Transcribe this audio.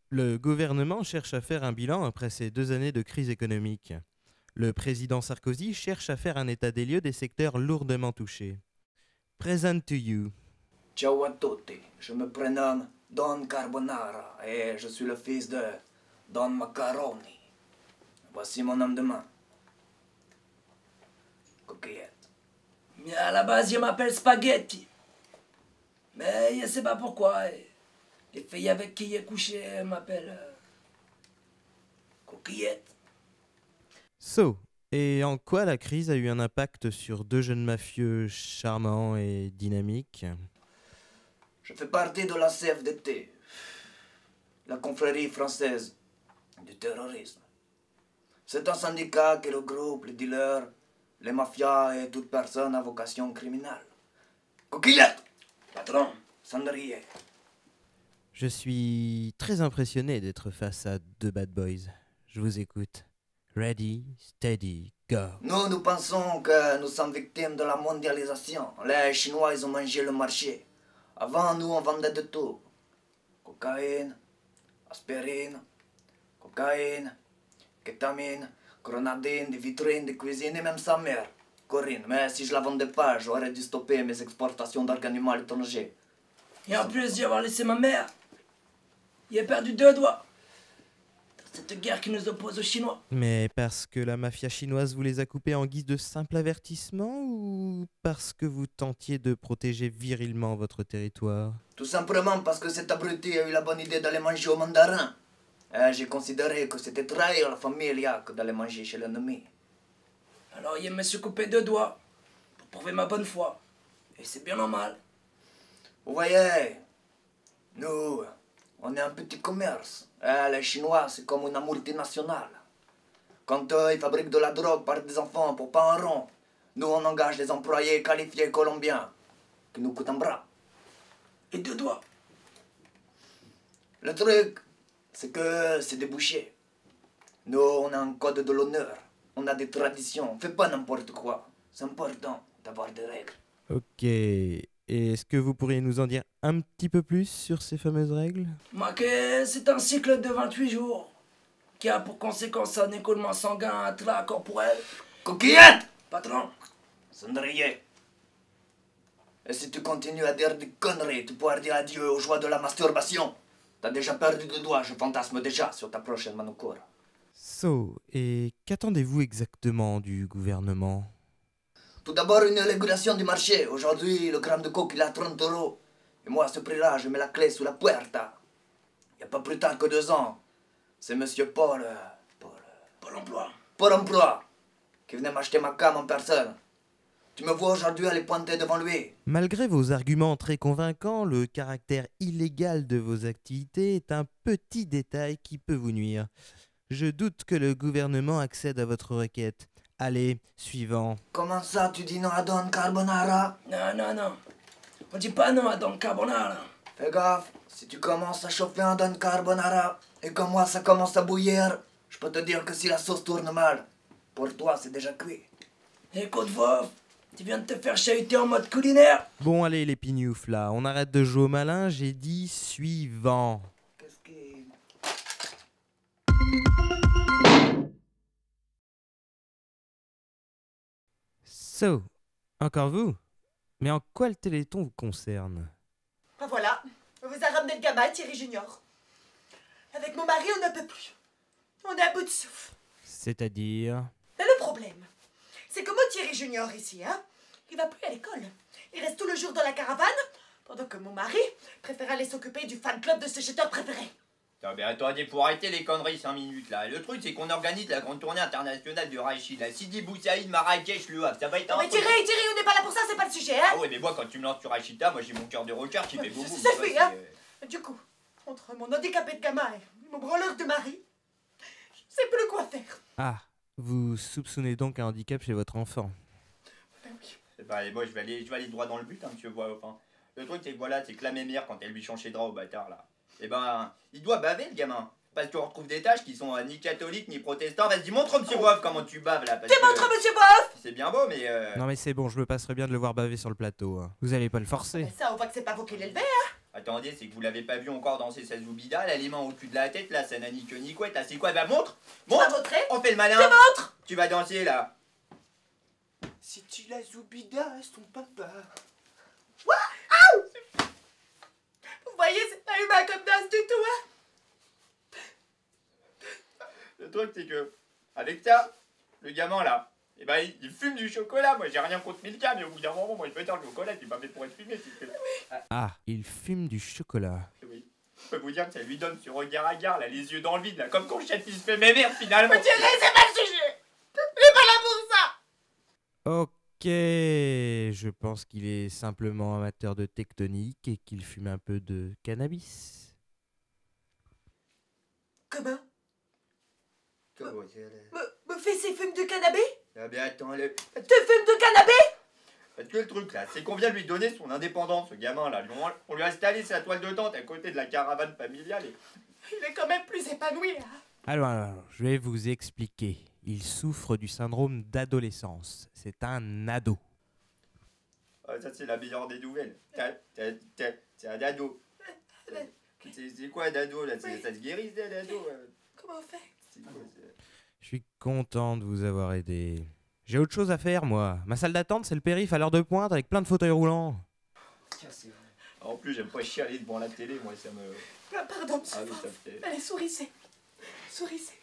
Le gouvernement cherche à faire un bilan après ces 2 années de crise économique. Le président Sarkozy cherche à faire un état des lieux des secteurs lourdement touchés. Present to you. Ciao à tutti, je me prénomme Don Carbonara et je suis le fils de Don Macaroni. Voici mon homme de main. Coquillette. Mais à la base, je m'appelle Spaghetti. Mais je sais pas pourquoi. Les filles avec qui j'ai couché m'appellent Coquillette. Et en quoi la crise a eu un impact sur 2 jeunes mafieux charmants et dynamiques? Je fais partie de la CFDT, la confrérie française du terrorisme. C'est un syndicat qui regroupe les dealers, les mafias et toute personne à vocation criminelle. Coquillette! Patron, Cendrier. Je suis très impressionné d'être face à 2 bad boys. Je vous écoute. Ready, steady, go. Nous pensons que nous sommes victimes de la mondialisation. Les Chinois, ils ont mangé le marché. Avant, nous, on vendait de tout. Cocaïne, aspirine, cocaïne, kétamine, grenadine, des vitrines, des cuisines et même sa mère, Corinne. Mais si je la vendais pas, j'aurais dû stopper mes exportations d'organes humains à l'étranger. et en plus d'y avoir laissé ma mère, il a perdu 2 doigts. Dans cette guerre qui nous oppose aux Chinois. Mais parce que la mafia chinoise vous les a coupés en guise de simple avertissement ou parce que vous tentiez de protéger virilement votre territoire? Tout simplement parce que cet abruti a eu la bonne idée d'aller manger au mandarin. Et j'ai considéré que c'était trahir la famille que d'aller manger chez l'ennemi. Alors il me suis coupé 2 doigts pour prouver ma bonne foi. Et c'est bien normal. Vous voyez, nous, on est un petit commerce. Les Chinois, c'est comme une multinationale. Quand eux, ils fabriquent de la drogue par des enfants pour pas un rond, nous, on engage des employés qualifiés colombiens qui nous coûtent un bras. Et 2 doigts. Le truc, c'est que c'est des bouchers. Nous, on a un code de l'honneur. On a des traditions. On fait pas n'importe quoi. C'est important d'avoir des règles. Ok. Et est-ce que vous pourriez nous en dire un petit peu plus sur ces fameuses règles? Marqué, c'est un cycle de 28 jours qui a pour conséquence un écoulement sanguin intracorporel. Coquillette! Patron, Cendrier. Et si tu continues à dire des conneries, tu pourras dire adieu aux joies de la masturbation. T'as déjà perdu 2 doigts, je fantasme déjà sur ta prochaine manoukour. Et qu'attendez-vous exactement du gouvernement? Tout d'abord, une régulation du marché. Aujourd'hui, le gramme de coke, il est à 30 €. Et moi, à ce prix-là, je mets la clé sous la puerta. Il n'y a pas plus tard que 2 ans. C'est monsieur Paul Emploi. Pôle emploi qui venait m'acheter ma cam en personne. Tu me vois aujourd'hui aller pointer devant lui. Malgré vos arguments très convaincants, le caractère illégal de vos activités est un petit détail qui peut vous nuire. Je doute que le gouvernement accède à votre requête. Allez, suivant. Comment ça, tu dis non à Don Carbonara? Non. On dit pas non à Don Carbonara. Fais gaffe, si tu commences à chauffer un Don Carbonara et que moi ça commence à bouillir, je peux te dire que si la sauce tourne mal, pour toi c'est déjà cuit. Écoute, Vov, tu viens de te faire chahuter en mode culinaire. Bon, allez, les pignoufs, là, on arrête de jouer au malin, j'ai dit suivant. Qu'est-ce qui... Encore vous? Mais en quoi le Téléthon vous concerne? Ah voilà, on vous a ramené le gamin, Thierry Junior. Avec mon mari, on ne peut plus. On est à bout de souffle. C'est-à-dire? Mais le problème, c'est que mon Thierry Junior ici, il va plus à l'école. Il reste tout le jour dans la caravane, pendant que mon mari préfère aller s'occuper du fan club de ses jeteurs préférés. Non mais attendez, faut arrêter les conneries 5 minutes là. Le truc c'est qu'on organise la grande tournée internationale de Rachid là. Sidi Bou Saïd, Marrakech, Le Havre, ça va être Non un mais truc. Thierry, on n'est pas là pour ça, c'est pas le sujet, Ah ouais mais moi quand tu me lances sur Rachida, moi j'ai mon cœur de rocker qui fait boum boum. Ça tu vois, fait, Du coup, entre mon handicapé de gamin et mon branleur de mari, je sais plus quoi faire. Ah, vous soupçonnez donc un handicap chez votre enfant? Ben oui. Bah, allez, moi je vais aller droit dans le but, monsieur voit. Enfin, le truc c'est que voilà, c'est que la mémère quand elle lui change ses draps au bâtard là, et ben il doit baver le gamin. Parce qu'on retrouve des tâches qui sont ni catholiques ni protestants. Vas-y, montre monsieur Boeuf comment tu baves là. Tu montres, monsieur Boeuf. C'est bien beau, mais. Non mais c'est bon, je me passerai bien de le voir baver sur le plateau. Vous allez pas le forcer. Mais ça, on voit que c'est pas vous qui l'élevez, Attendez, c'est que vous l'avez pas vu encore danser sa zoubida, là, les mains au cul de la tête, là, ça n'a ni queue ni couette, là, c'est quoi? Bah montre! Tu vas Montre! montrer? On fait le malin! Je montre! Tu vas danser, là! C'est-tu la zoubida, son papa? Vous voyez, c'est pas humain comme danse du tout, hein? Le truc, c'est que, avec ça, le gamin, là, eh ben, il fume du chocolat. Moi, j'ai rien contre Milka, mais au bout d'un moment, moi, je peux dire, le chocolat, c'est pas fait pour être fumé. Ah, il fume du chocolat. Oui. Je peux vous dire que ça lui donne ce regard à gare, là, les yeux dans le vide, là, comme quand le chef, il se fait mémère, finalement. Thierry, c'est pas le sujet! Il est pas là pour ça! Ok, je pense qu'il est simplement amateur de tectonique et qu'il fume un peu de cannabis. Comment? Comment c'est, là? Me fait ses fumes de cannabis? Ah, mais attends, le... Tu fumes de cannabis? Parce que le truc, là, c'est qu'on vient de lui donner son indépendance, ce gamin, là. On lui a installé sa toile de tente à côté de la caravane familiale et... Il est quand même plus épanoui, hein? Alors, je vais vous expliquer. Il souffre du syndrome d'adolescence. C'est un ado. Ah, ça, c'est la meilleure des nouvelles. C'est un ado. C'est quoi un ado, là? Oui. Ça se guérit, un ado? Comment on fait? C'est quoi, ça? Je suis content de vous avoir aidé. J'ai autre chose à faire, moi. Ma salle d'attente, c'est le périph' à l'heure de pointe avec plein de fauteuils roulants. Tiens, c'est vrai. En plus, j'aime pas chialer devant la télé, moi, ça me... Pardon, monsieur Ah oui, Fauve. ça me fait... Allez, sourissez. Sourissez.